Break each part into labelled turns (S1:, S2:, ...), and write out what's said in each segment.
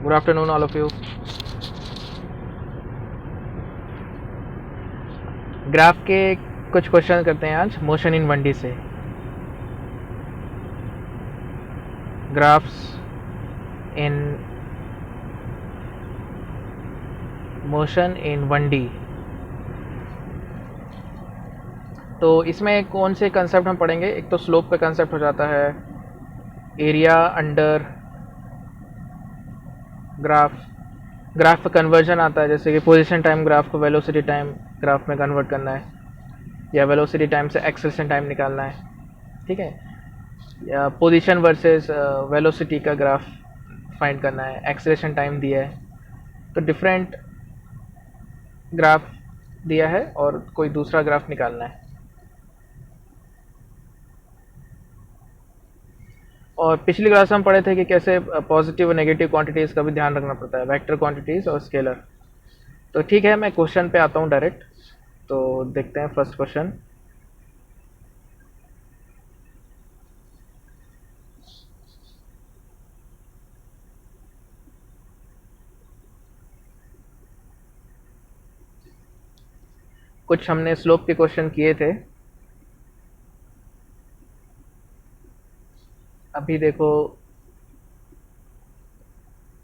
S1: Good afternoon all of you. Graph के कुछ question करते हैं आज मोशन इन 1D से। Graphs in motion in 1D। तो इसमें कौन से कंसेप्ट हम पढ़ेंगे? एक तो स्लोप का कंसेप्ट हो जाता है, एरिया अंडर ग्राफ का कन्वर्जन आता है, जैसे कि पोजीशन टाइम ग्राफ को वेलोसिटी टाइम ग्राफ में कन्वर्ट करना है, या वेलोसिटी टाइम से एक्सेलरेशन टाइम निकालना है, ठीक है, या पोजीशन वर्सेस वेलोसिटी का ग्राफ फाइंड करना है, एक्सेलरेशन टाइम दिया है, तो डिफरेंट ग्राफ दिया है और कोई दूसरा ग्राफ निकालना है। और पिछली क्लास में हम पढ़े थे कि कैसे पॉजिटिव और नेगेटिव क्वांटिटीज़ का भी ध्यान रखना पड़ता है, वेक्टर क्वांटिटीज़ और स्केलर। तो ठीक है, मैं क्वेश्चन पे आता हूँ डायरेक्ट। तो देखते हैं फर्स्ट क्वेश्चन। कुछ हमने स्लोप के क्वेश्चन किए थे, अभी देखो,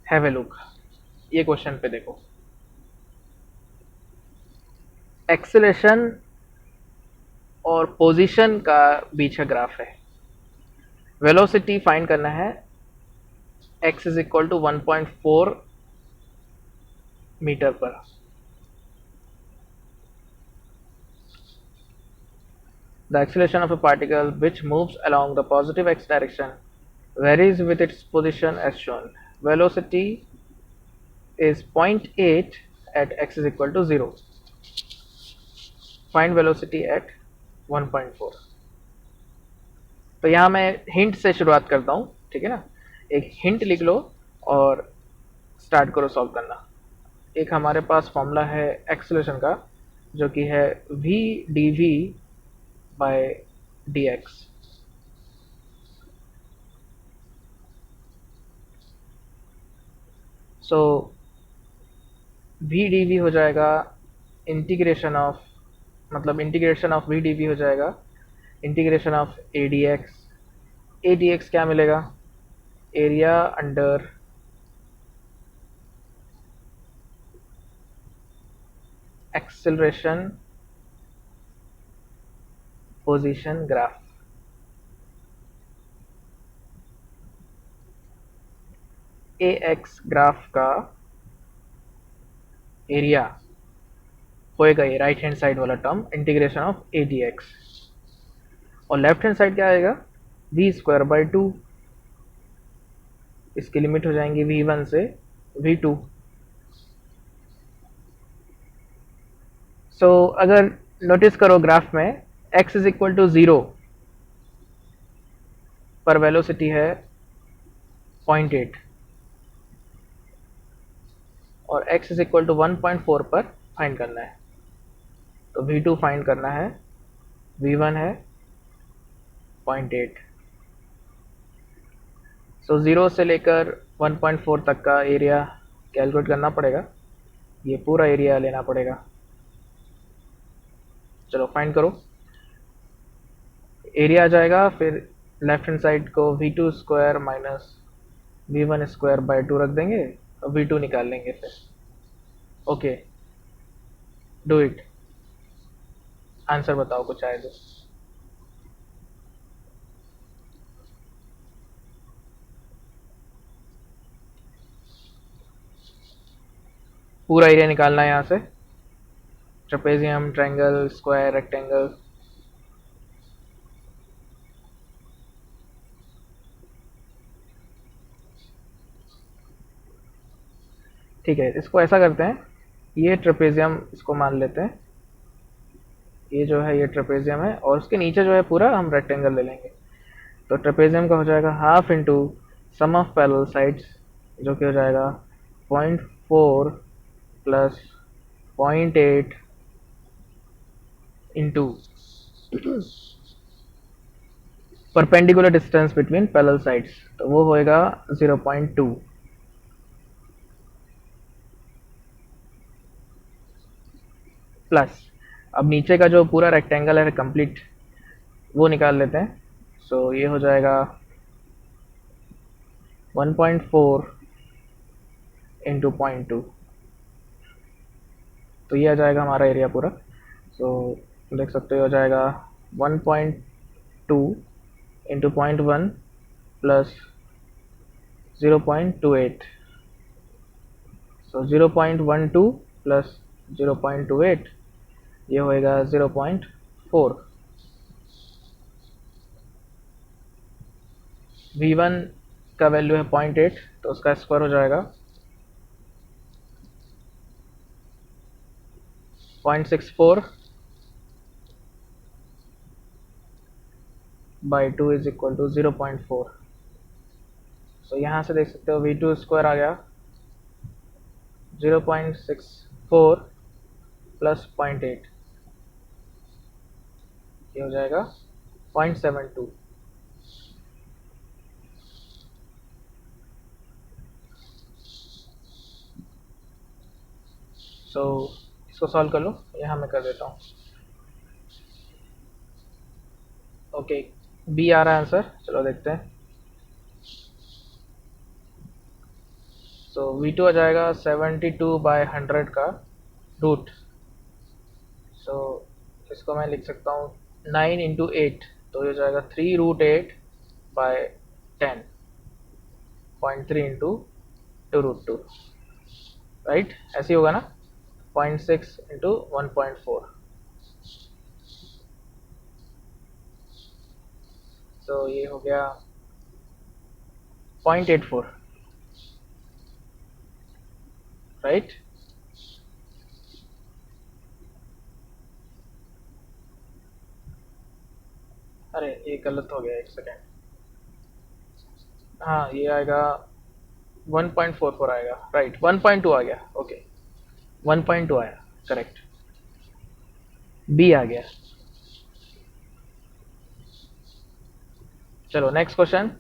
S1: हैव ए लुक। ये क्वेश्चन पे देखो, एक्सेलरेशन और पोजीशन का बीच का ग्राफ है। वेलोसिटी फाइंड करना है, x is equal to 1.4 metre पर। The acceleration of a particle which moves along the positive x direction varies with its position as shown. Velocity is 0.8 at x is equal to 0. Find velocity at 1.4. तो यहाँ मैं hint से शुरुआत करता हूँ, ठीक है ना। एक हिंट लिख लो और स्टार्ट करो सॉल्व करना। एक हमारे पास फॉर्मूला है एक्सेलरेशन का, जो कि है v dv बाय dx। सो v dv हो जाएगा इंटीग्रेशन ऑफ, मतलब इंटीग्रेशन ऑफ v dv हो जाएगा integration of a dx। a dx क्या मिलेगा? Area under acceleration position graph. ax graph का एरिया होएगा ये राइट हैंड साइड वाला term, integration of a dx। और लेफ्ट हैंड साइड क्या आएगा? v square by 2। इसकी लिमिट हो जाएंगी v1 से v2। सो अगर नोटिस करो ग्राफ में x इज इक्वल टू 0 पर वेलोसिटी है 0.8 और x इज इक्वल टू 1.4 पर फाइंड करना है। तो v2 फाइंड करना है, v1 है 0.8। सो 0 से लेकर 1.4 तक का एरिया कैलकुलेट करना पड़ेगा, ये पूरा एरिया लेना पड़ेगा। चलो फाइंड करो। एरिया आ जाएगा, फिर लेफ्ट हैंड साइड को v2 square minus v1 square by 2 रख देंगे और v2 निकाल लेंगे फिर। Okay, do it. आंसर बताओ कुछ आए तो। पूरा एरिया निकालना है यहाँ से, ट्रेपेजियम, ट्रायंगल, स्क्वायर, रेक्टेंगल। ठीक है, इसको ऐसा करते हैं, ये ट्रेपेजियम इसको मान लेते हैं, ये जो है ये ट्रेपेजियम है और उसके नीचे जो है पूरा हम रेक्टेंगल ले लेंगे। तो ट्रेपेजियम का हो जाएगा half into sum of parallel sides, जो कि हो जाएगा 0.4 plus 0.8 into perpendicular distance between parallel sides, तो वो होएगा 0.2। प्लस अब नीचे का जो पूरा रेक्टेंगल है कंप्लीट वो निकाल लेते हैं। सो ये हो जाएगा 1.4 इंटू 0.2, तो ये आ जाएगा हमारा एरिया पूरा। सो देख सकते हो जाएगा 1.2 इंटू 0.1 प्लस 0.28, सो 0.12 प्लस 0.28 ये होएगा 0.4। V1 का वैल्यू है 0.8, तो उसका स्क्वायर हो जाएगा 0.64 बाई 2 इज इक्वल टू 0.4। सो यहाँ से देख सकते हो V2 स्क्वायर आ गया 0.64 प्लस 0.8, ये हो जाएगा 0.72। सो इसको सॉल्व कर लो, यहाँ मैं कर देता हूँ। ओके, बी आ रहा है आंसर, चलो देखते हैं। सो V2 आ जाएगा 72 बाय 100 का रूट। सो इसको मैं लिख सकता हूँ 9 इंटू 8, तो ये हो जाएगा 3√8 बाय 10, 0.3 इंटू 2√2, राइट, ऐसे ही होगा ना, 0.6 इंटू 1.4। तो ये हो गया 0.84, राइट। अरे ये गलत हो गया, एक सेकेंड। हाँ ये आएगा 1.44 आएगा, राइट, 1.2 आ गया, ओके 1.2 आया, करेक्ट, बी आ गया। चलो नेक्स्ट क्वेश्चन।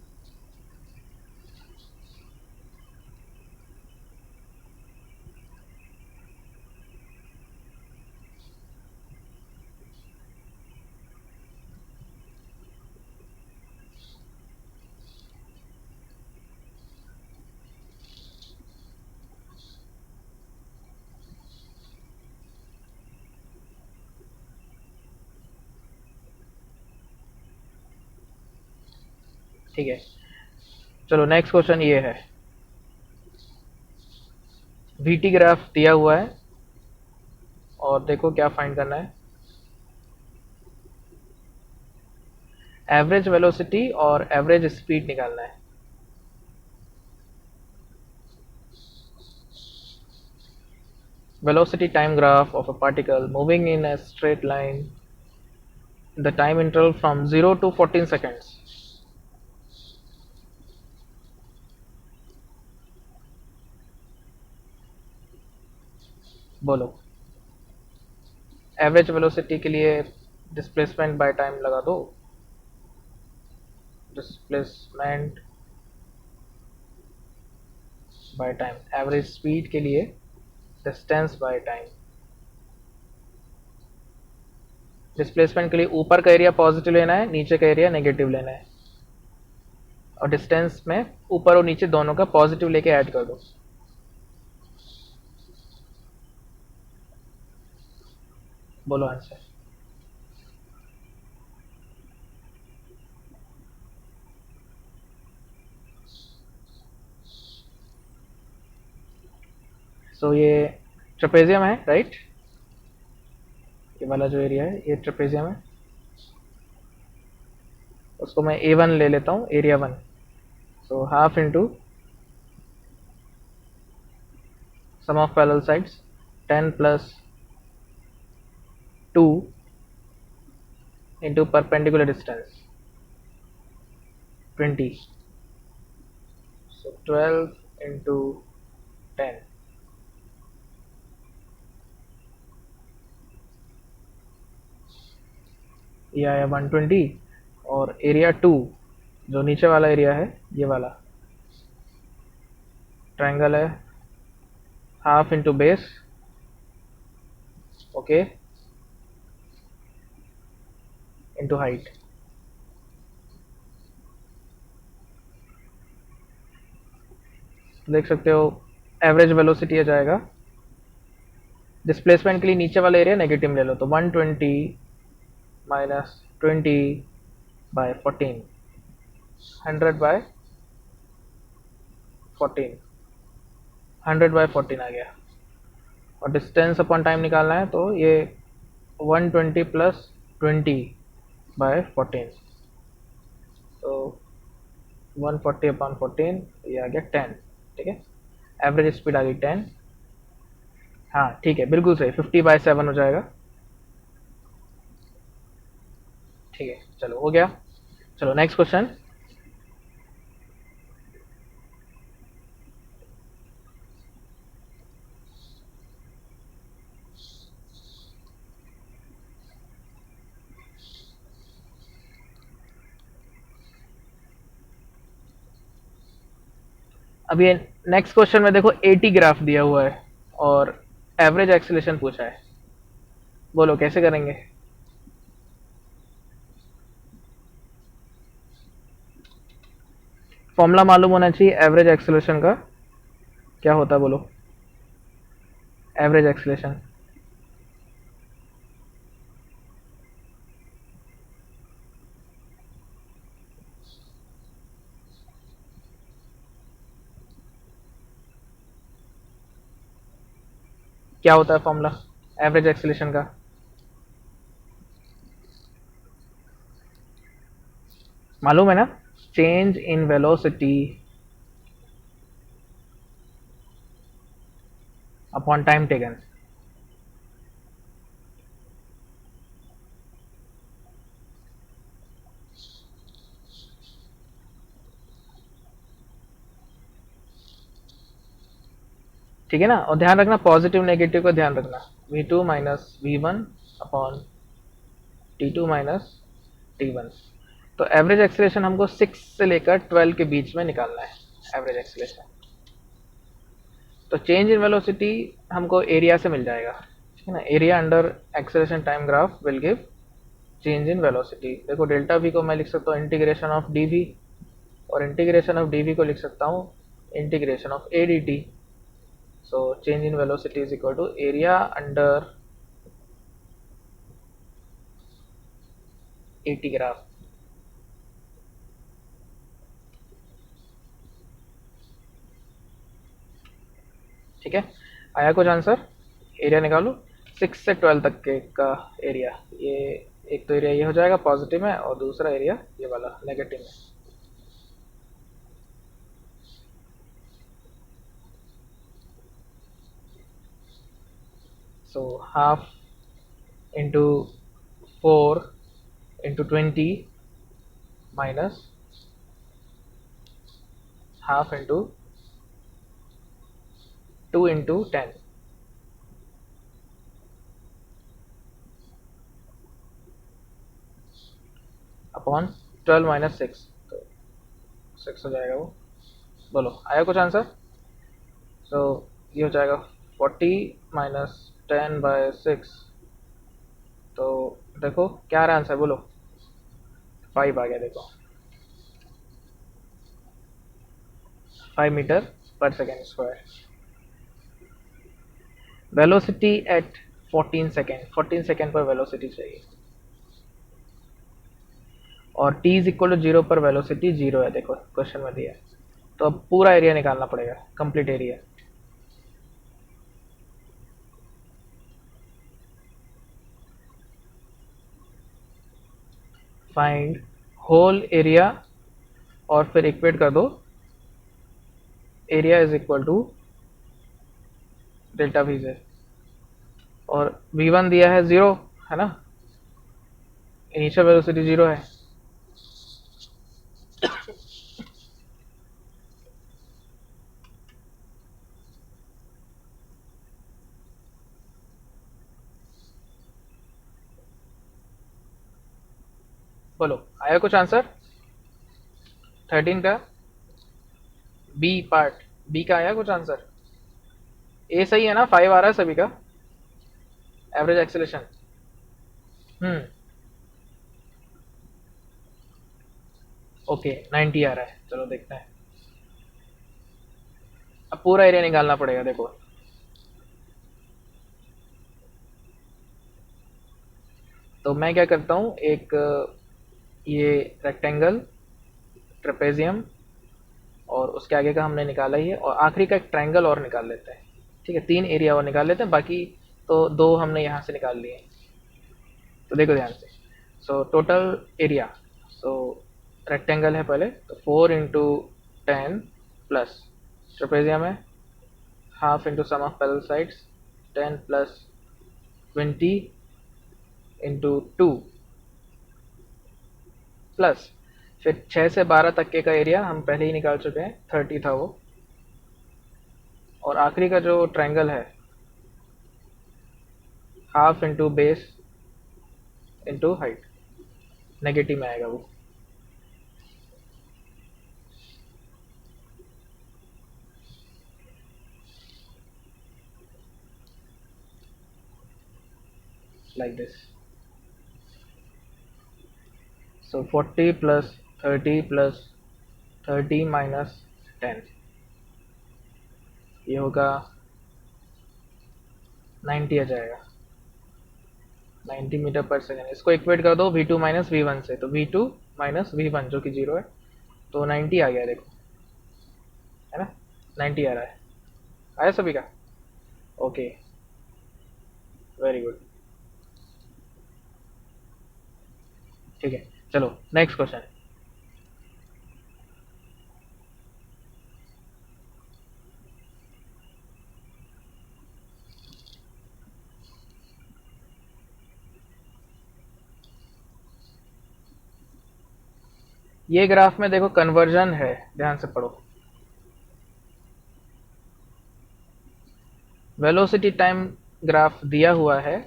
S1: ठीक है, चलो नेक्स्ट क्वेश्चन ये है, VT ग्राफ दिया हुआ है और देखो क्या फाइंड करना है, एवरेज वेलोसिटी और एवरेज स्पीड निकालना है। Velocity time graph of a particle moving in a straight line, the time interval from 0 to 14 seconds। बोलो, एवरेज वेलोसिटी के लिए डिस्प्लेसमेंट बाय टाइम लगा दो, displacement by time, average speed के लिए डिस्टेंस बाय टाइम। डिस्प्लेसमेंट के लिए ऊपर का एरिया पॉजिटिव लेना है, नीचे का एरिया नेगेटिव लेना है, और डिस्टेंस में ऊपर और नीचे दोनों का पॉजिटिव लेके ऐड कर दो। बोलो आंसर। सो ये ट्रेपेजियम है, राइट, ये वाला जो एरिया है ये ट्रेपेजियम है, उसको मैं A1 ले लेता हूँ, area 1। So half into sum of parallel sides 10 plus 2 into perpendicular distance 20, so 12 into 10, ये आया 120, और एरिया 2 जो नीचे वाला एरिया है ये वाला ट्रायंगल है, half into base, okay, into height. देख सकते हो एवरेज वेलोसिटी आ जाएगा। डिस्प्लेसमेंट के लिए नीचे वाला एरिया नेगेटिव ले लो, तो 120 माइनस 20 बाय 14, 100 बाय 14, 100 बाय 14 आ गया। और डिस्टेंस अपॉन टाइम निकालना है तो ये 120 प्लस 20 बाय 14, तो 140 अपॉन 14, ये आ गया 10। ठीक है, एवरेज स्पीड आ गई 10। हाँ ठीक है, बिल्कुल सही, 50/7 हो जाएगा। ठीक है, चलो हो गया। चलो नेक्स्ट क्वेश्चन। अब ये नेक्स्ट क्वेश्चन में देखो 80 ग्राफ दिया हुआ है और एवरेज एक्सेलेरेशन पूछा है। बोलो कैसे करेंगे? फॉर्मूला मालूम होना चाहिए एवरेज एक्सेलेरेशन का, क्या होता है बोलो? एवरेज एक्सेलेरेशन क्या होता है? फॉर्मूला एवरेज एक्सेलेरेशन का मालूम है ना? Change in velocity upon time taken. ठीक है ना, और ध्यान रखना पॉजिटिव नेगेटिव का ध्यान रखना। v2 minus v1 upon t2 minus t1। तो एवरेज एक्सेलेरेशन हमको 6 से लेकर 12 के बीच में निकालना है, एवरेज एक्सेलेरेशन। तो चेंज इन वेलोसिटी हमको एरिया से मिल जाएगा, ठीक है ना। Area under acceleration time graph will give change in velocity. देखो डेल्टा वी को मैं लिख सकता हूँ इंटीग्रेशन ऑफ डी वी, और इंटीग्रेशन ऑफ डी वी को लिख सकता हूँ integration of a d t. So change in velocity is equal to area under 80 graph. ठीक है, आया कुछ आंसर? एरिया निकालो 6 से 12 तक के का एरिया। ये एक तो एरिया ये हो जाएगा पॉजिटिव में, और दूसरा एरिया ये वाला नेगेटिव में। सो half into 4 into 20 minus half into 2 into 10 upon 12 minus 6, तो 6 हो जाएगा वो। बोलो आया कुछ आंसर? सो ये हो जाएगा 40 माइनस 10/6। तो देखो क्या रहा आंसर, बोलो। 5 आ गया, देखो 5 मीटर पर second square. Velocity at 14 second, 14 second पर वेलोसिटी चाहिए, और t इज इक्वल टू 0 पर वेलोसिटी 0 है, देखो क्वेश्चन में दिया है। तो अब पूरा एरिया निकालना पड़ेगा, complete area. Find whole area और फिर इक्वेट कर दो, area is equal to delta v से, और v1 दिया है 0, है ना, इनिशियल वेलोसिटी 0 है। बोलो आया कुछ आंसर? 13 का बी पार्ट, बी का आया कुछ आंसर? ए सही है ना, 5 आ रहा है सभी का एवरेज एक्सेलेरेशन। ओके 90 आ रहा है, चलो देखते हैं। अब पूरा एरिया निकालना पड़ेगा, देखो। तो मैं क्या करता हूँ, एक ये रेक्टेंगल, ट्रेपेजियम, और उसके आगे का हमने निकाला ही है, और आखिरी का एक ट्रायंगल और निकाल लेते हैं। ठीक है, 3 एरिया और निकाल लेते हैं, बाकी तो 2 हमने यहाँ से निकाल लिए। तो देखो ध्यान से, so total area, so rectangle है पहले, तो 4 इंटू 10 प्लस ट्रेपेजियम है half into sum of parallel sides 10 plus 20 into 2 plus फिर 6 से 12 तक के का एरिया हम पहले ही निकाल चुके हैं, 30 था वो, और आखिरी का जो ट्रायंगल है half into base into height, negative में आएगा वो। Like this, so 40 plus 30 plus 30 minus 10, ये होगा 90 आ जाएगा, 90 मीटर पर सेकेंड। इसको इक्वेट कर दो v2 माइनस v1 से, तो v2 माइनस v1 जो कि 0 है, तो 90 आ गया, देखो, है ना, 90 आ रहा है। आया सभी का? Okay, very good. ठीक है, चलो नेक्स्ट क्वेश्चन। ये ग्राफ में देखो कन्वर्जन है, ध्यान से पढ़ो। वेलोसिटी टाइम ग्राफ दिया हुआ है,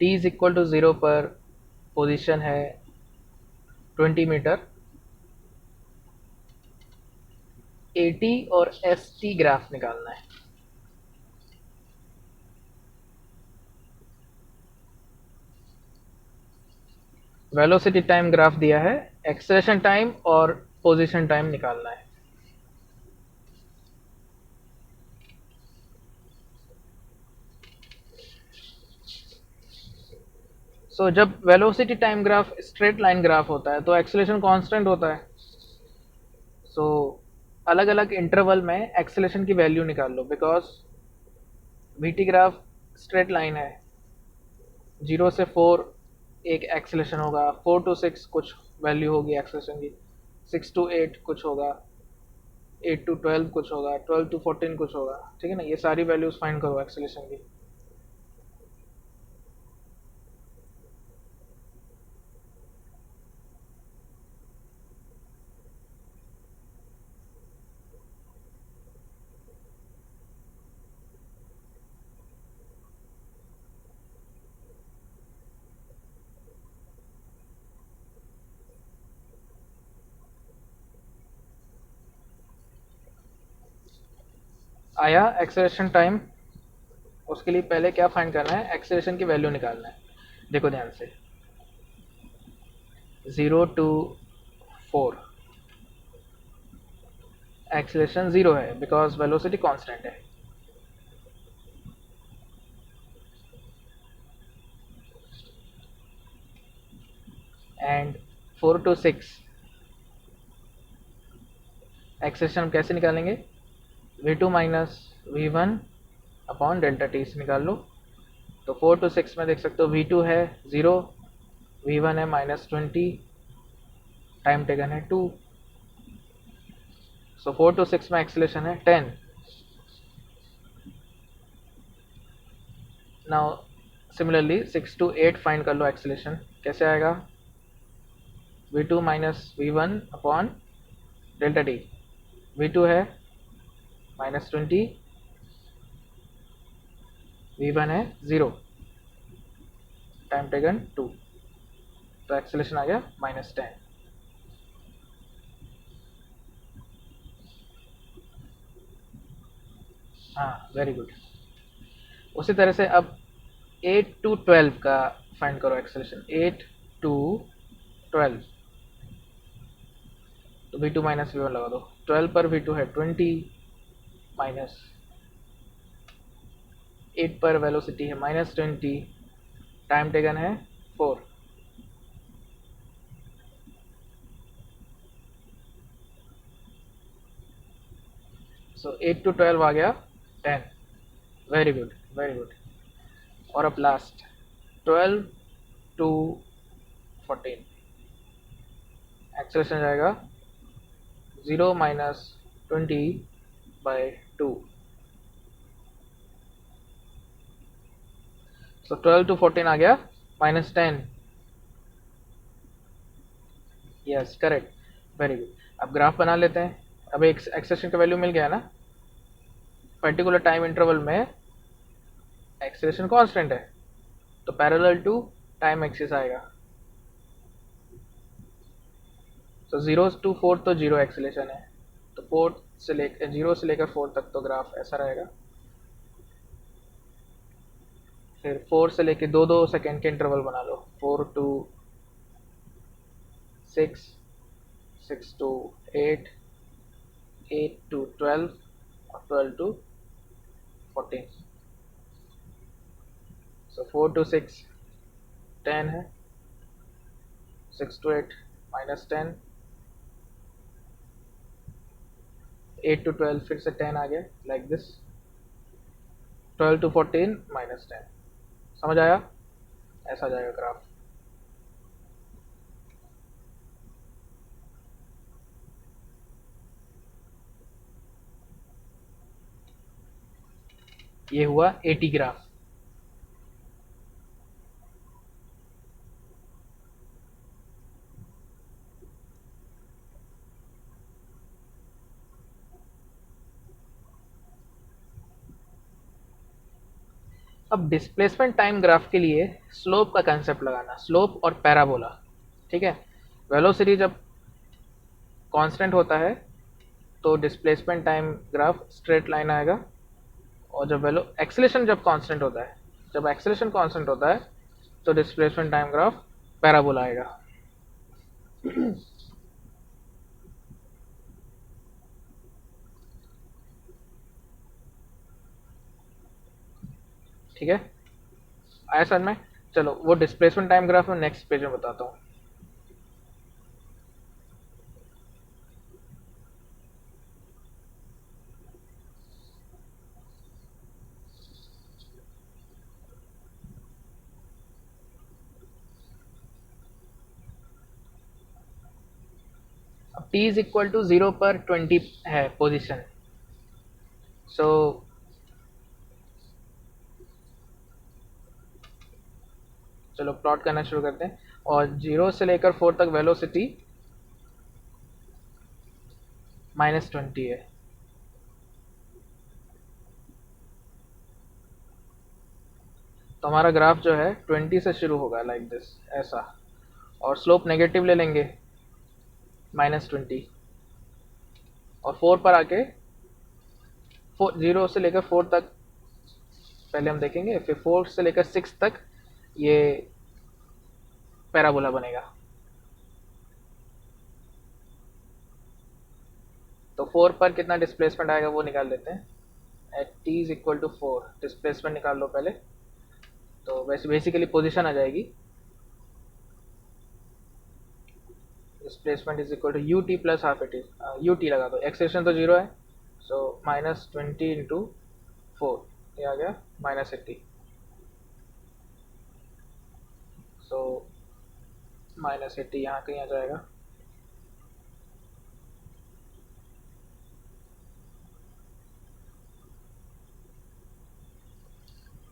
S1: t इज इक्वल टू 0 पर पोजीशन है 20 मीटर, 80 और st ग्राफ निकालना है। वेलोसिटी टाइम ग्राफ दिया है, एक्सेलरेशन टाइम और पोजीशन टाइम निकालना है। जब velocity time graph straight line graph होता है तो एक्सेलरेशन कांस्टेंट होता है। अलग अलग इंटरवल में एक्सेलरेशन की वैल्यू निकाल लो, because VT graph straight line है, 0 से 4 एक एक्सेलरेशन होगा, 4 to 6 कुछ वैल्यू होगी एक्सेलरेशन की, 6 to 8 कुछ होगा, 8 to 12 कुछ होगा, 12 to 14 कुछ होगा। ठीक है ना, ये सारी वैल्यूज फाइंड करो एक्सेलरेशन की। आया एक्सेलरेशन टाइम, उसके लिए पहले क्या फाइंड करना है, एक्सेलरेशन की वैल्यू निकालना है। देखो ध्यान से, 0 to 4 एक्सेलरेशन 0 है बिकॉज वेलोसिटी कांस्टेंट है। एंड 4 to 6 एक्सेलरेशन हम कैसे निकालेंगे, v2 minus v1 upon delta T से निकाल लो। तो 4 to 6 में देख सकते हो, v2 है 0, v1 है -20, टाइम टेकन है 2, सो 4 to 6 में एक्सेलरेशन है 10। नाउ सिमिलरली 6 to 8 फाइंड कर लो एक्सेलरेशन, कैसे आएगा, v2 minus v1 upon delta T, v2 है -20, v1 है 0, टाइम टेकन 2, तो एक्सेलरेशन आ गया -10। हाँ वेरी गुड। उसी तरह से अब 8 to 12 का फाइंड करो एक्सेलरेशन, 8 टू 12, तो v2 माइनस v1 लगा दो, 12 पर v2 है 20 माइनस 8 पर वेलोसिटी है -20, टाइम टेकन है 4, सो 8 टू 12 आ गया 10, वेरी गुड वेरी गुड। और अब लास्ट 12 टू 14, एक्सेलरेशन जाएगा 0 माइनस 20/2, सो 12 टू 14 आ गया -10, यस करेक्ट, वेरी गुड। अब ग्राफ बना लेते हैं। अब एक एक्सेलरेशन का वैल्यू मिल गया ना, पर्टिकुलर टाइम इंटरवल में एक्सेलरेशन कांस्टेंट है, तो पैरेलल टू टाइम एक्सिस आएगा, तो 0 टू 4 तो 0 एक्सेलरेशन है, तो 4 से लेकर 0 से लेकर 4 तक तो ग्राफ ऐसा रहेगा। फिर 4 से लेकर 2-2 सेकेंड के इंटरवल बना लो, 4 टू 6, 6 टू 8, 8 टू 12 और 12 टू 14, सो 4 टू 6 10 है, 6 टू 8 -10, 8 टू 12 फिर से 10 आ गया, लाइक दिस, 12 टू 14 -10, समझ आया? ऐसा जाएगा ग्राफ। ये हुआ 80 ग्राफ। अब डिस्प्लेसमेंट टाइम ग्राफ के लिए स्लोप का कंसेप्ट लगाना, स्लोप और पैराबोला, ठीक है। वेलोसिटी जब कांस्टेंट होता है तो displacement time graph straight line आएगा, और जब एक्सेलरेशन जब कांस्टेंट होता है, जब एक्सेलरेशन कांस्टेंट होता है तो डिस्प्लेसमेंट टाइम ग्राफ पैराबोला आएगा। ठीक है, आया समझ में? चलो वो डिस्प्लेसमेंट टाइम ग्राफ में नेक्स्ट पेज में बताता हूँ। अब t इज इक्वल टू 0 पर 20 है पोजीशन, सो चलो प्लॉट करना शुरू करते हैं। और 0 से लेकर 4 तक वेलोसिटी -20 है, तो हमारा ग्राफ जो है 20 से शुरू होगा, लाइक दिस, ऐसा, और स्लोप नेगेटिव ले लेंगे -20, और 4 पर आके 0 से लेकर 4 तक पहले हम देखेंगे, फिर 4 से लेकर 6 तक ये पैराबोला बनेगा। तो 4 पर कितना डिस्प्लेसमेंट आएगा वो निकाल लेते हैं। At t is equal to 4, displacement निकाल लो पहले, तो वैसे बेसिकली पोजीशन आ जाएगी, displacement is equal to u T plus half a t, u t लगा दो, एक्सेलरेशन तो 0 है, सो -20 इंटू 4, ये आ गया -80, सो -80 यहाँ कहीं आ जाएगा,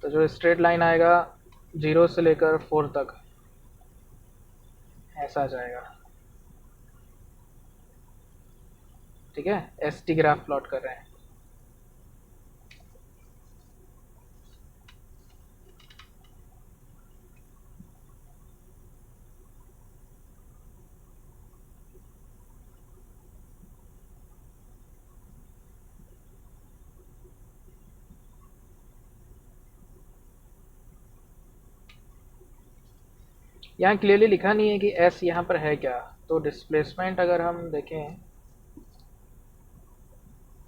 S1: तो जो स्ट्रेट लाइन आएगा 0 से लेकर 4 तक ऐसा आ जाएगा। ठीक है, एस टी ग्राफ प्लॉट कर रहे हैं। यहाँ क्लियरली लिखा नहीं है कि एस यहाँ पर है क्या। तो डिस्प्लेसमेंट अगर हम देखें,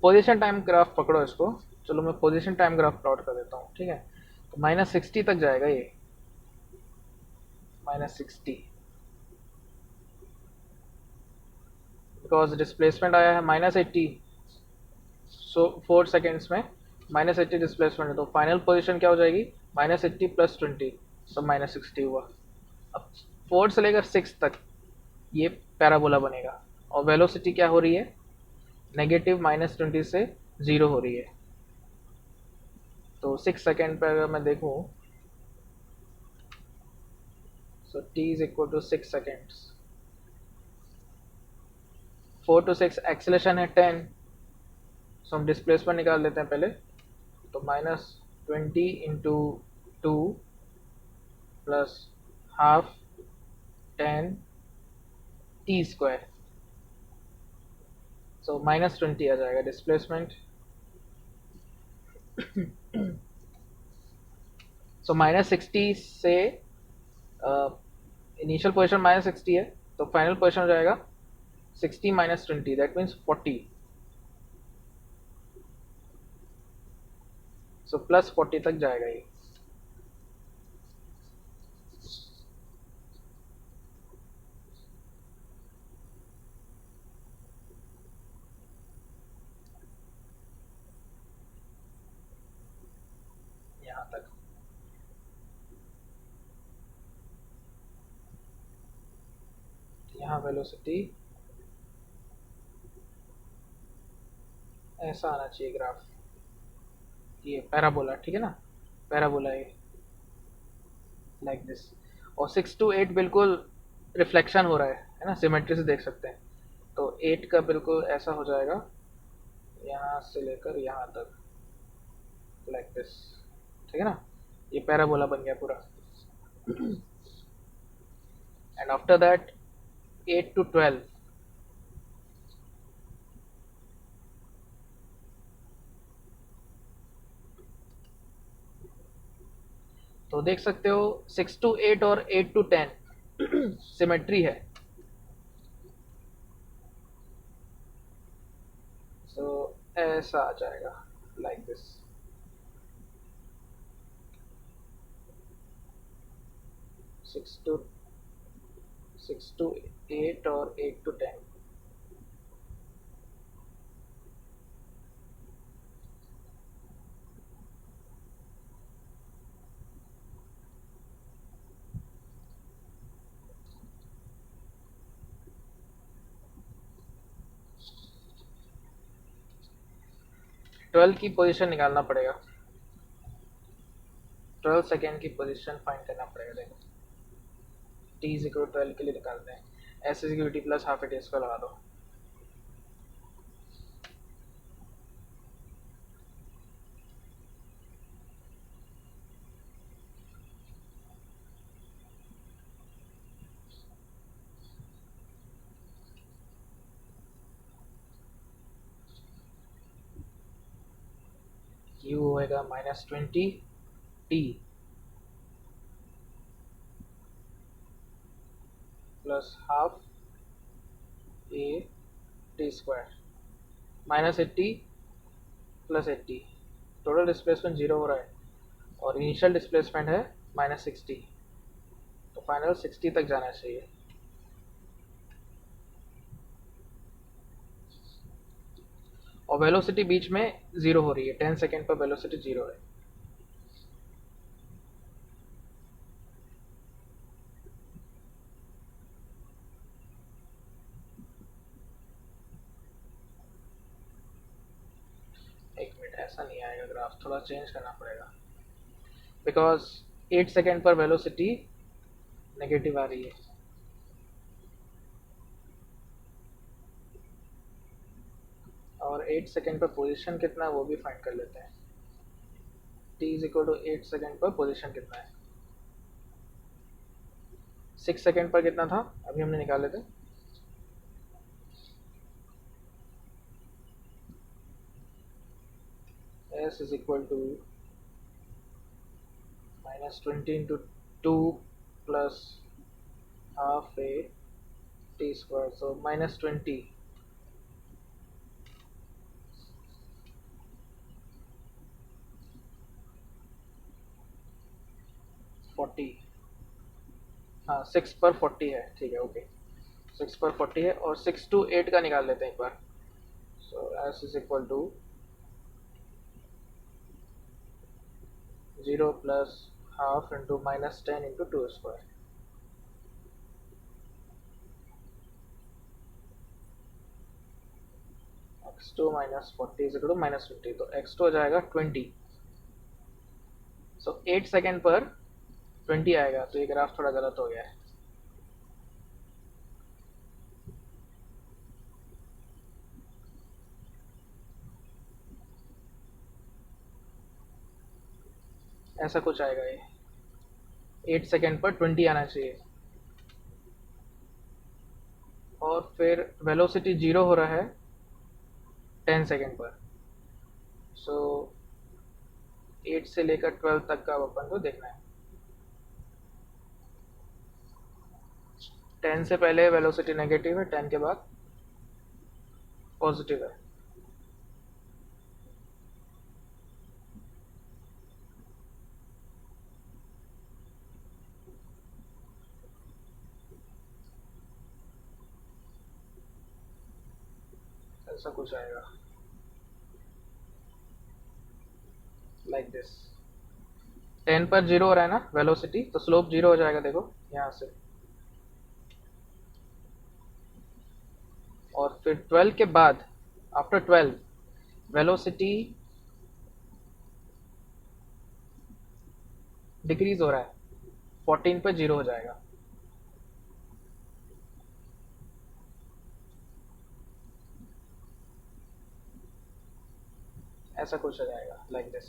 S1: पोजीशन टाइम ग्राफ पकड़ो इसको, चलो मैं पोजीशन टाइम ग्राफ प्लॉट कर देता हूँ, ठीक है। तो -60 तक जाएगा ये, -60, बिकॉज डिस्प्लेसमेंट आया है -80, सो 4 सेकेंड्स में -80 डिस्प्लेसमेंट है, तो फाइनल पोजीशन क्या हो जाएगी, -80 + 20, तो -60 हुआ। अब 4 से लेकर 6 तक ये पैराबोला बनेगा, और वेलोसिटी क्या हो रही है, -20 से 0 हो रही है। तो 6 सेकेंड पर अगर मैं देखूँ, सो t = 6 सेकेंड्स, 4 to 6 एक्सेलेरेशन है 10, सो हम डिस्प्लेसमेंट निकाल लेते हैं पहले। तो -20 × 2 + ½ 10 t², सो -20 आ जाएगा डिस्प्लेसमेंट। सो -60 से इनिशियल पोजीशन -60 है, तो फाइनल पोजीशन हो जाएगा 60 - 20, दैट मीन्स 40, सो +40 तक जाएगा ये। यहाँ तक यहाँ वेलोसिटी ऐसा आना चाहिए ग्राफ, ये पैराबोला, ठीक है ना, पैराबोला ये लाइक दिस। और 6 to 8 बिल्कुल रिफ्लेक्शन हो रहा है ना, सिमेट्री से देख सकते हैं। तो 8 का बिल्कुल ऐसा हो जाएगा, यहाँ से लेकर यहाँ तक लाइक दिस, ठीक है ना, ये पैराबोला बन गया पूरा। एंड आफ्टर दैट 8 to 12, तो देख सकते हो 6 to 8 और 8 to 10 सिमेट्री है। सो ऐसा आ जाएगा लाइक दिस। 6 to 8 और 8 to 10, ट्वेल्व की पोजीशन निकालना पड़ेगा, 12 सेकेंड की पोजीशन फाइंड करना पड़ेगा। देखो t = 12 के लिए निकालते हैं, s = vt + ½ at इसको लगा दो। q होएगा -20 t + ½ a t², -80 + 80, total displacement 0 हो रहा है, और इनिशियल डिस्प्लेसमेंट है -60, तो फाइनल 60 तक जाना चाहिए। और वेलोसिटी बीच में 0 हो रही है, 10 सेकेंड पर वेलोसिटी 0 है। एक मिनट, ऐसा नहीं आएगा ग्राफ, थोड़ा चेंज करना पड़ेगा, बिकॉज 8 सेकेंड पर वेलोसिटी नेगेटिव आ रही है। और 8 सेकेंड पर पोजीशन कितना है वो भी फाइंड कर लेते हैं। t = 8 सेकेंड पर पोजीशन कितना है, 6 सेकेंड पर कितना था अभी हमने निकाले थे, s = -20 × 2 + half A T square, सो -20, 40, हाँ 6/40 है, ठीक है, ओके। 6/40 है, और 6 to 8 का निकाल लेते हैं एक बार। So S is equal to 0 plus half into -10 into 2 square. x2 -40 is equal to -50, तो x2 हो जाएगा 20। सो 8 सेकेंड पर 20 आएगा, तो ये ग्राफ थोड़ा गलत हो गया है। ऐसा कुछ आएगा ये, 8 सेकेंड पर 20 आना चाहिए। और फिर वेलोसिटी 0 हो रहा है 10 सेकेंड पर। सो 8 से लेकर 12 तक का अपन को देखना है। 10 से पहले वेलोसिटी नेगेटिव है, 10 के बाद पॉजिटिव है। ऐसा कुछ आएगा लाइक दिस। 10 पर 0 हो रहा है ना वेलोसिटी, तो स्लोप 0 हो जाएगा, देखो यहाँ से। और फिर 12 के बाद, आफ्टर 12 वेलोसिटी डिक्रीज हो रहा है, 14 पे 0 हो जाएगा। ऐसा कुछ हो जाएगा लाइक दिस।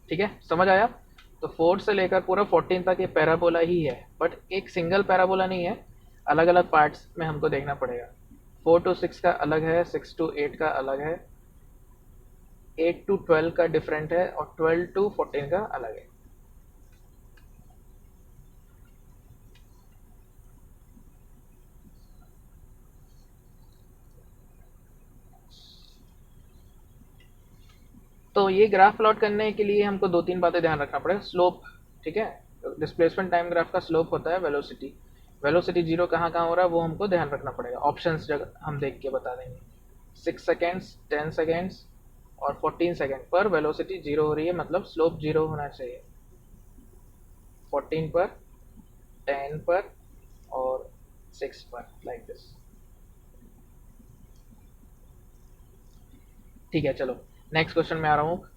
S1: ठीक है, समझ आया? तो 4 से लेकर पूरा 14 तक ये पैराबोला ही है, बट एक सिंगल पैराबोला नहीं है, अलग अलग पार्ट्स में हमको देखना पड़ेगा। 4 to 6 का अलग है, 6 to 8 का अलग है, 8 to 12 का डिफरेंट है, और 12 to 14 का अलग है। तो ये ग्राफ प्लॉट करने के लिए हमको 2-3 बातें ध्यान रखना पड़ेगा। स्लोप, ठीक है, डिस्प्लेसमेंट टाइम ग्राफ का स्लोप होता है वेलोसिटी। वेलोसिटी 0 कहाँ कहाँ हो रहा है वो हमको ध्यान रखना पड़ेगा। ऑप्शंस जगह हम देख के बता देंगे। 6 सेकेंड्स, 10 सेकेंड्स और 14 सेकेंड पर वेलोसिटी 0 हो रही है, मतलब स्लोप 0 होना चाहिए। 14 पर, 10 पर और 6 पर, लाइक दिस। ठीक है, चलो नेक्स्ट क्वेश्चन में आ रहा हूँ।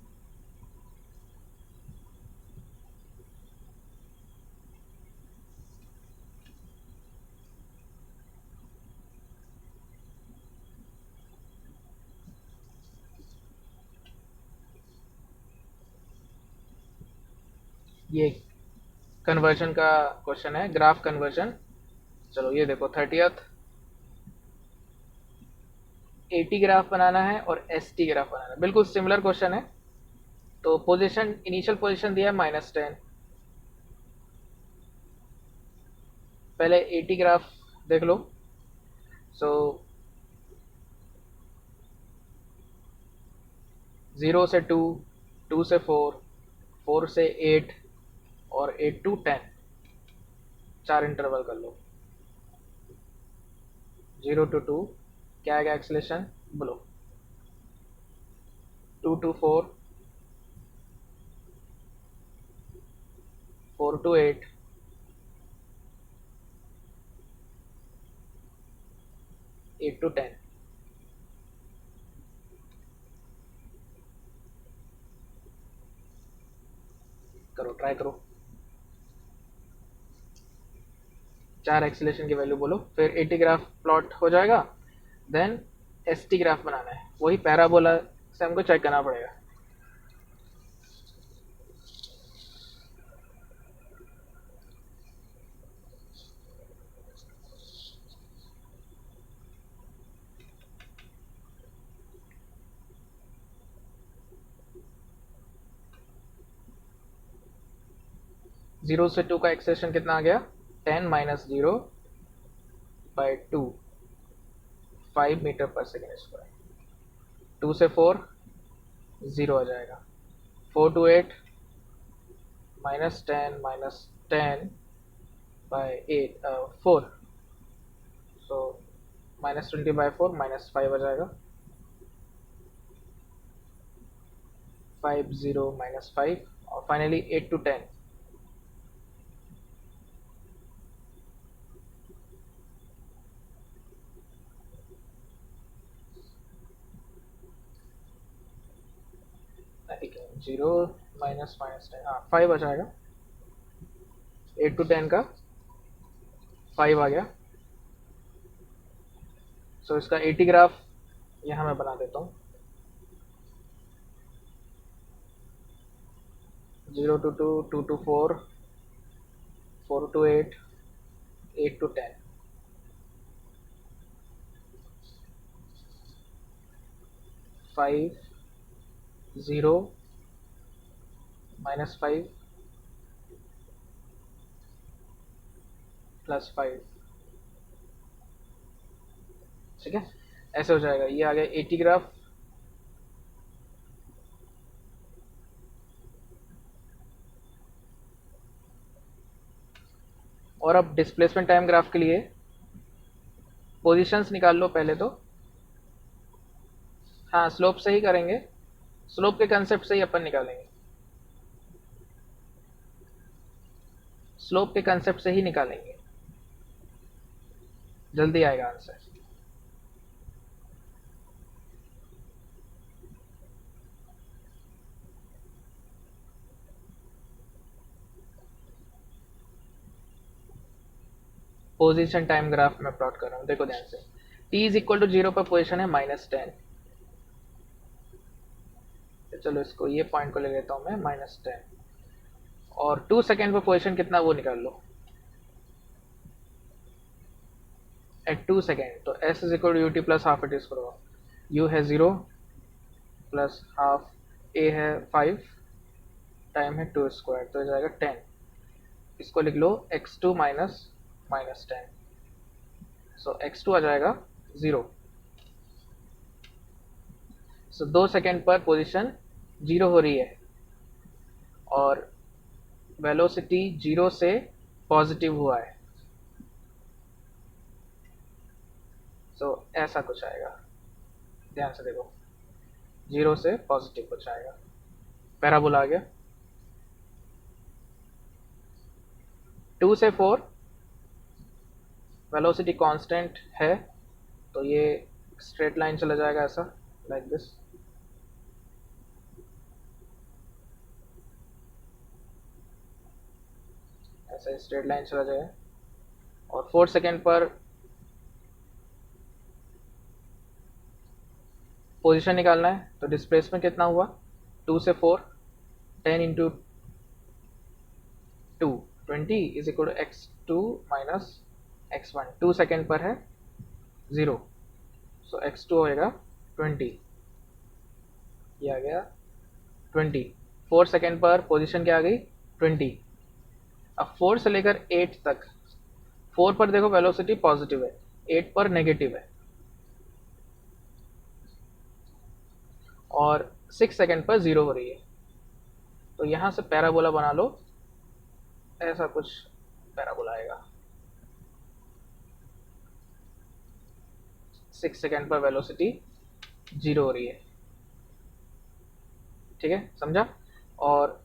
S1: ये कन्वर्जन का क्वेश्चन है, ग्राफ कन्वर्जन। चलो ये देखो, 30th 80 ग्राफ बनाना है और ST ग्राफ बनाना है। बिल्कुल सिमिलर क्वेश्चन है। तो पोजीशन, इनिशियल पोजीशन दिया है -10। पहले 80 ग्राफ देख लो। सो 0 से 2, 2 से 4, 4 से 8 और 8 to 10, 4 इंटरवल कर लो। 0 to 2 क्या आएगा एक्सेलेरेशन, बोलो। 2 to 4, 4 to 8, 8 to 10। करो, ट्राई करो। 4 एक्सेलेरेशन की वैल्यू बोलो, फिर 80 ग्राफ प्लॉट हो जाएगा। देन ST ग्राफ बनाना है, वही पैराबोला से हमको चेक करना पड़ेगा। 0 से 2 का एक्सेलेरेशन कितना आ गया, 10 माइनस 0 बाई 2, 5 मीटर पर सेकेंड स्क्वायर। 2 से 4 0 आ जाएगा, 4 to 8 minus 10 by 8 4, so minus 20 by 4 minus 5 आ जाएगा, 5 0 माइनस 5, और finally 8 to 10। Zero minus minus 10, हाँ 5 आ जाएगा, 8 to 10 का 5 आ गया। सो इसका 80 ग्राफ यहाँ मैं बना देता हूँ, 0 to 2, 2 to 4, 4 to 8, 8 to 10, 5 0 minus 5 plus 5, ठीक है, ऐसे हो जाएगा। ये आ गया 80 ग्राफ। और अब डिस्प्लेसमेंट टाइम ग्राफ के लिए पोजीशंस निकाल लो पहले तो। हाँ स्लोप से ही करेंगे, स्लोप के कंसेप्ट से ही अपन निकालेंगे, स्लोप के कंसेप्ट से ही निकालेंगे, जल्दी आएगा आंसर। पोजीशन टाइम ग्राफ में प्लॉट कर रहा हूँ, देखो ध्यान से। t इज इक्वल टू 0 पर पोजीशन है -10, चलो इसको ये पॉइंट को ले लेता हूँ मैं -10, और 2 सेकेंड पर पोजीशन कितना वो निकाल लो एट 2 सेकेंड। तो s is equal to ut plus half it is करो, u है 0 प्लस हाफ, a है 5, टाइम है 2 स्क्वायर, तो जाएगा 10। इसको लिख लो x2 minus minus 10, so x2 आ जाएगा 0। सो 2 सेकेंड पर पोजीशन 0 हो रही है और वेलोसिटी 0 से पॉजिटिव हुआ है, सो ऐसा कुछ आएगा, ध्यान से देखो, 0 से पॉजिटिव कुछ आएगा, पैराबोला आ गया। 2 से 4 वेलोसिटी कांस्टेंट है, तो ये स्ट्रेट लाइन चला जाएगा ऐसा, लाइक दिस। ऐसा स्ट्रेट लाइन चला जाएगा, और 4 सेकेंड पर पोजीशन निकालना है, तो डिस्प्लेसमेंट कितना हुआ, 2 से 4, 10 into 2, 20 is equal to x2 minus x1। 2 second पर है 0, सो x2 होएगा 20, ये आ गया 20। 4 सेकेंड पर पोजीशन क्या आ गई, 20। अब 4 से लेकर 8 तक, 4 पर देखो वेलोसिटी पॉजिटिव है, 8 पर नेगेटिव है, और 6 सेकेंड पर 0 हो रही है। तो यहाँ से पैराबोला बना लो, ऐसा कुछ पैराबोला आएगा। 6 सेकेंड पर वेलोसिटी 0 हो रही है, ठीक है, समझा। और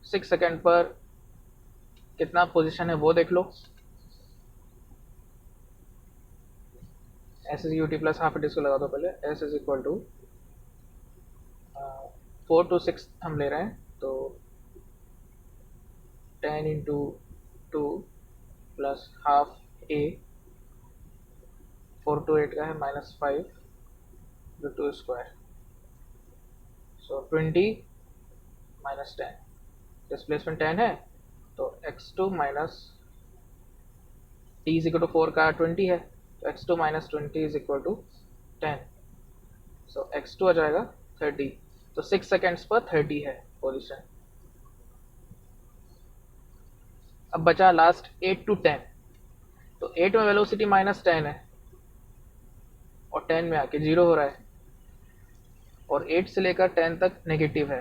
S1: 6 सेकेंड पर कितना पोजीशन है वो देख लो, S is U T plus half at इसको लगा दो पहले, S is equal to 4 to 6 हम ले रहे हैं, तो 10 into 2 plus half A, 4 to 8 का है -5 जो 2 स्क्वायर, सो 20 माइनस 10, डिस्प्लेसमेंट 10 है, तो x2 minus t is equal to 4 का 20 है, तो x2 minus 20 is equal to 10, so x2 आ जाएगा 30। तो 6 सेकेंड्स पर 30 है पोजीशन। अब बचा लास्ट 8 to 10, तो 8 में वेलोसिटी -10 है और 10 में आके 0 हो रहा है, और 8 से लेकर 10 तक नेगेटिव है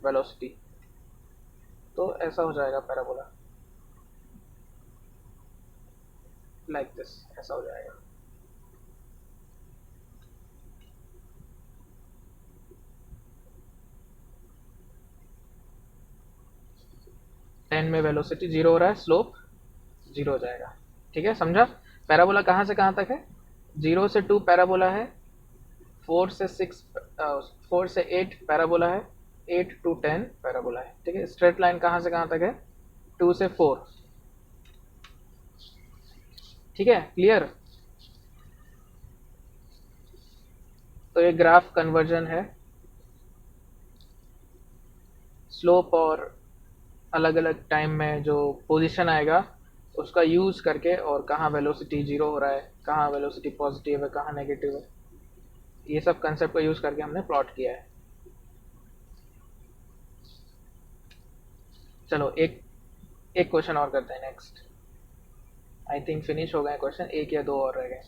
S1: वेलोसिटी, तो ऐसा हो जाएगा पैराबोला, लाइक दिस, ऐसा हो जाएगा। टेन में वेलोसिटी 0 हो रहा है, स्लोप 0 हो जाएगा। ठीक है, समझा? पैराबोला कहाँ से कहाँ तक है? 0 से 2 पैराबोला है, 4 से 6 4 से 8 पैराबोला है, 8 to 10 पैराबोला है। ठीक है, स्ट्रेट लाइन कहाँ से कहाँ तक है? 2 से 4। ठीक है, क्लियर? तो ये ग्राफ कन्वर्जन है, स्लोप और अलग अलग टाइम में जो पोजीशन आएगा उसका यूज़ करके, और कहाँ वेलोसिटी 0 हो रहा है, कहाँ वेलोसिटी पॉजिटिव है, कहाँ नेगेटिव है, ये सब कंसेप्ट का यूज़ करके हमने प्लॉट किया है। चलो एक एक क्वेश्चन और करते हैं नेक्स्ट। आई थिंक फिनिश हो गए क्वेश्चन, एक या दो और रह गए।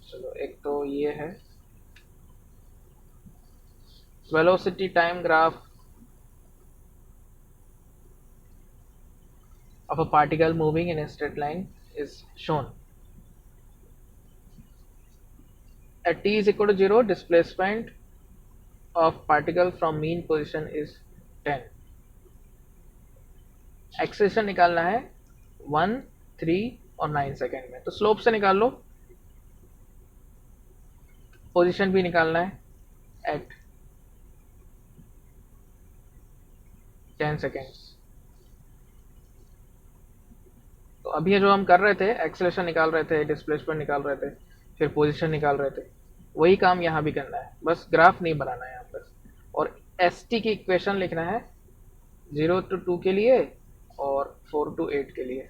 S1: चलो एक तो ये है, velocity time graph of a particle moving in a straight line is shown. At t is equal to 0, displacement of particle from mean position is 10. Acceleration निकालना है 1, 3 और 9 सेकेंड में, तो स्लोप से निकाल लो, पोजीशन भी निकालना है एट 10 सेकेंड्स। तो अभी जो हम कर रहे थे, एक्सेलेरेशन निकाल रहे थे, डिस्प्लेसमेंट निकाल रहे थे, फिर पोजीशन निकाल रहे थे, वही काम यहाँ भी करना है, बस ग्राफ नहीं बनाना है यहाँ पर। और एस टी की इक्वेशन लिखना है 0 to 2 के लिए और 4 to 8 के लिए।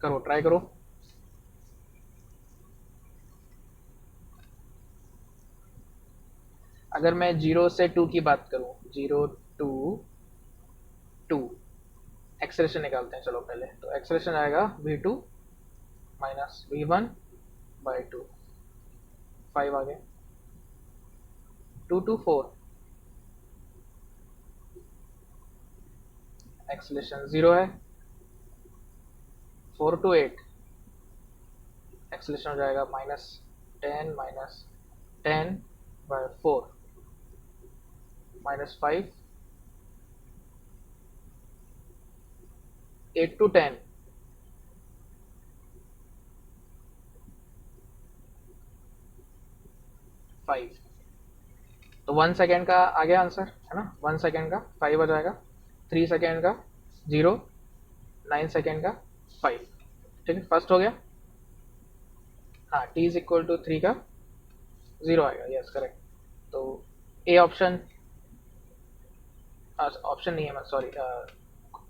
S1: करो, ट्राई करो। अगर मैं 0 से 2 की बात करूं, 0 to 2, एक्सेलेरेशन निकालते हैं चलो पहले। तो एक्सेलेरेशन आएगा v2 माइनस v1 बाई 2, 5 आ गए। 2 to 4, एक्सेलेरेशन 0 है। 4 to 8, एक्सेलेरेशन हो जाएगा -10 माइनस 10 बाई 4, -5। 8 to 10, five. तो 1 सेकेंड का आ गया आंसर, है ना? 1 सेकेंड का 5 आ जाएगा, 3 सेकेंड का 0, 9 सेकेंड का 5। ठीक है, फर्स्ट हो गया। हाँ, t इज इक्वल टू 3 का 0 आएगा, यस करेक्ट। तो ए ऑप्शन, ऑप्शन नहीं है, मैं सॉरी,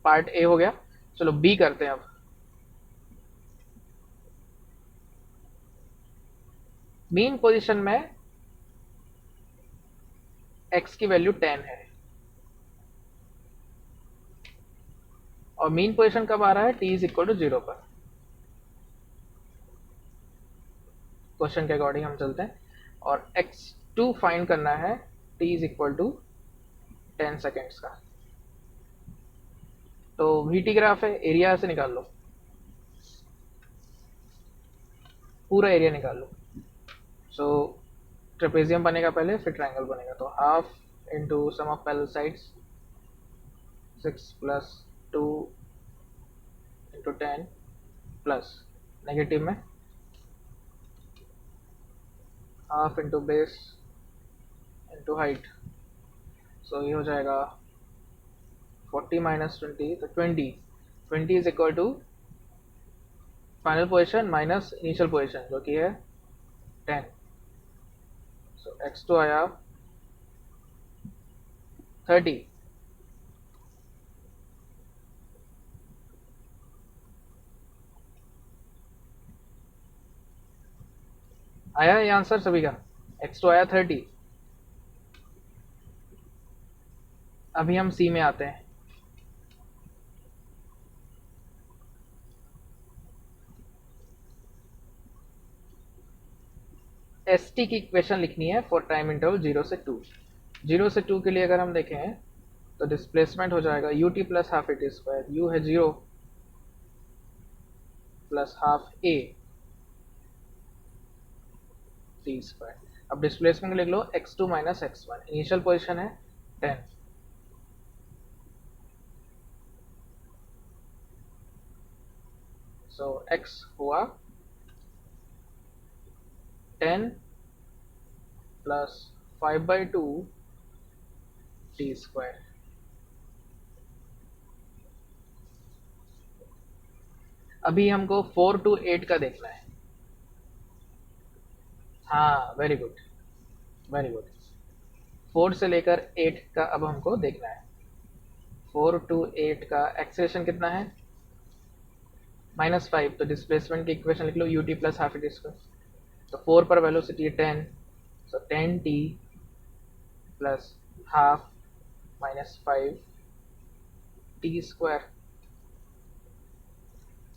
S1: पार्ट ए हो गया। चलो बी करते हैं अब। मीन पोजीशन में x की वैल्यू 10 है, और मीन पोजीशन कब आ रहा है? t इज इक्वल टू 0 पर। क्वेश्चन के अकॉर्डिंग हम चलते हैं, और x2 फाइंड करना है t is equal to 10 seconds का। तो vt ग्राफ है, एरिया से निकाल लो, पूरा एरिया निकाल लो। सो ट्रेपेजियम बनेगा पहले, फिर ट्रायंगल बनेगा। तो half into sum of parallel sides, 6 plus 2 into 10 plus negative में half into base into height. So ये हो जाएगा 40 माइनस 20, तो 20 is equal to final position minus initial position जो कि है 10। सो x2 आया 30, आया ये आंसर सभी का? x2 आया 30। अभी हम सी में आते हैं। एस टी की इक्वेशन लिखनी है फॉर टाइम इंटरवल 0 से 2। 0 से 2 के लिए अगर हम देखें तो डिस्प्लेसमेंट हो जाएगा U T plus half A T square, you है 0 plus half A T square. अब डिस्प्लेसमेंट लिख लो x2 minus x1, initial position है 10, सो x हुआ 10 प्लस 5/2 टी स्क्वायर। अभी हमको 4 to 8 का देखना है। हाँ वेरी गुड, वेरी गुड। 4 से लेकर 8 का अब हमको देखना है। 4 to 8 का एक्सेलेरेशन कितना है? -5, तो डिस्प्लेसमेंट की इक्वेशन लिख लो U T plus half A T square. तो 4 पर velocity 10, so 10t plus half minus 5 T square,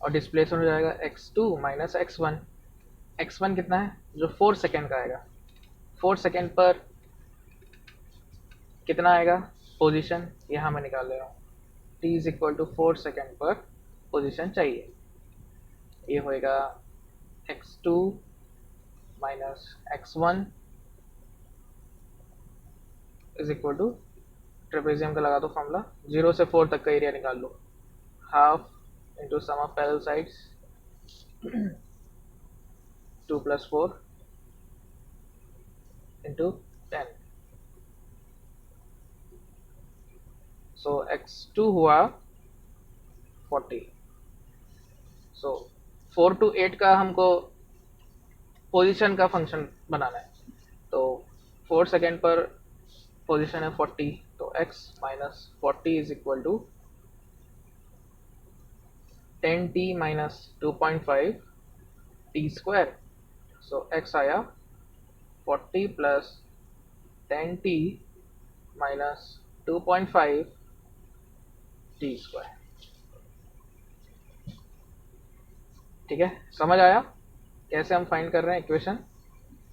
S1: और डिस्प्लेसमेंट हो जाएगा x2 माइनस x1। x1 कितना है? जो 4 सेकेंड का आएगा। 4 सेकेंड पर कितना आएगा पोजीशन, यहाँ मैं निकाल ले रहा हूँ। t is equal to 4 second पर पोजीशन चाहिए। ये होएगा x2 minus x1 is equal to, trapezium का लगा दो फॉर्मूला, 0 से 4 तक का एरिया निकाल लो, half into sum of parallel sides 2 plus 4 into 10, so x2 हुआ 40। सो 4 to 8 का हमको पोजीशन का फंक्शन बनाना है, तो 4 सेकेंड पर पोजीशन है 40, तो x minus 40 is equal to 10t minus 2.5 t square. So x आया 40 plus 10t minus 2.5 t square. ठीक है, समझ आया कैसे हम फाइंड कर रहे हैं इक्वेशन?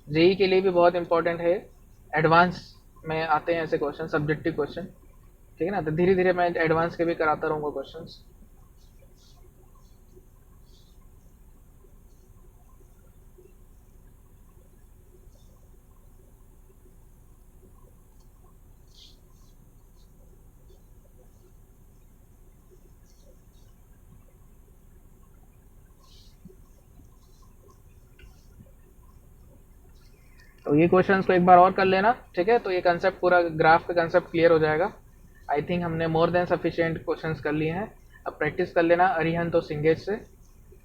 S1: जेई के लिए भी बहुत इंपॉर्टेंट है, एडवांस में आते हैं ऐसे क्वेश्चन, सब्जेक्टिव क्वेश्चन। ठीक है ना, तो धीरे धीरे मैं एडवांस के भी कराता रहूँगा क्वेश्चंस। तो ये क्वेश्चंस को एक बार और कर लेना, ठीक है? तो ये कंसेप्ट, पूरा ग्राफ का कंसेप्ट क्लियर हो जाएगा। आई थिंक हमने मोर देन सफिशिएंट क्वेश्चंस कर लिए हैं। अब प्रैक्टिस कर लेना अरिहंत और सिंगेज से,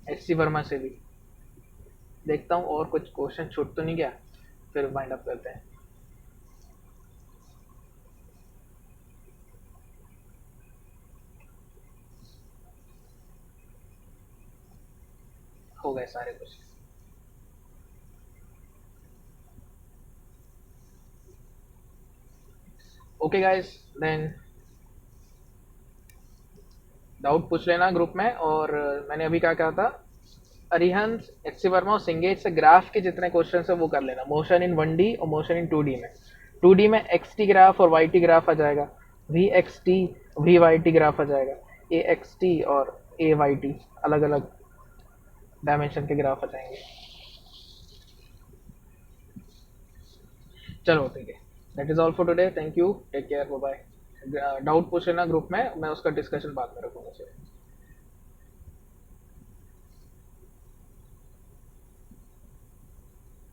S1: एच.सी. वर्मा से भी। देखता हूँ और कुछ क्वेश्चन छूट तो नहीं गया, फिर वाइंड अप करते हैं। हो गए सारे question. Okay guys, then doubt पूछ लेना ग्रुप में। और मैंने अभी क्या कहा था, अरिहंत, एच.सी. वर्मा और सिंगेज से ग्राफ के जितने क्वेश्चन है वो कर लेना, मोशन इन 1D और मोशन इन 2D में। 2D में XT ग्राफ और YT ग्राफ आ जाएगा, VXT VYT ग्राफ आ जाएगा, AXT और AYT अलग अलग डायमेंशन के ग्राफ आ जाएंगे। चलो ठीक है, that is all for today, thank you, take care, bye bye. Doubt पूछ लेना ग्रुप में, मैं उसका डिस्कशन बाद में रखूंगा।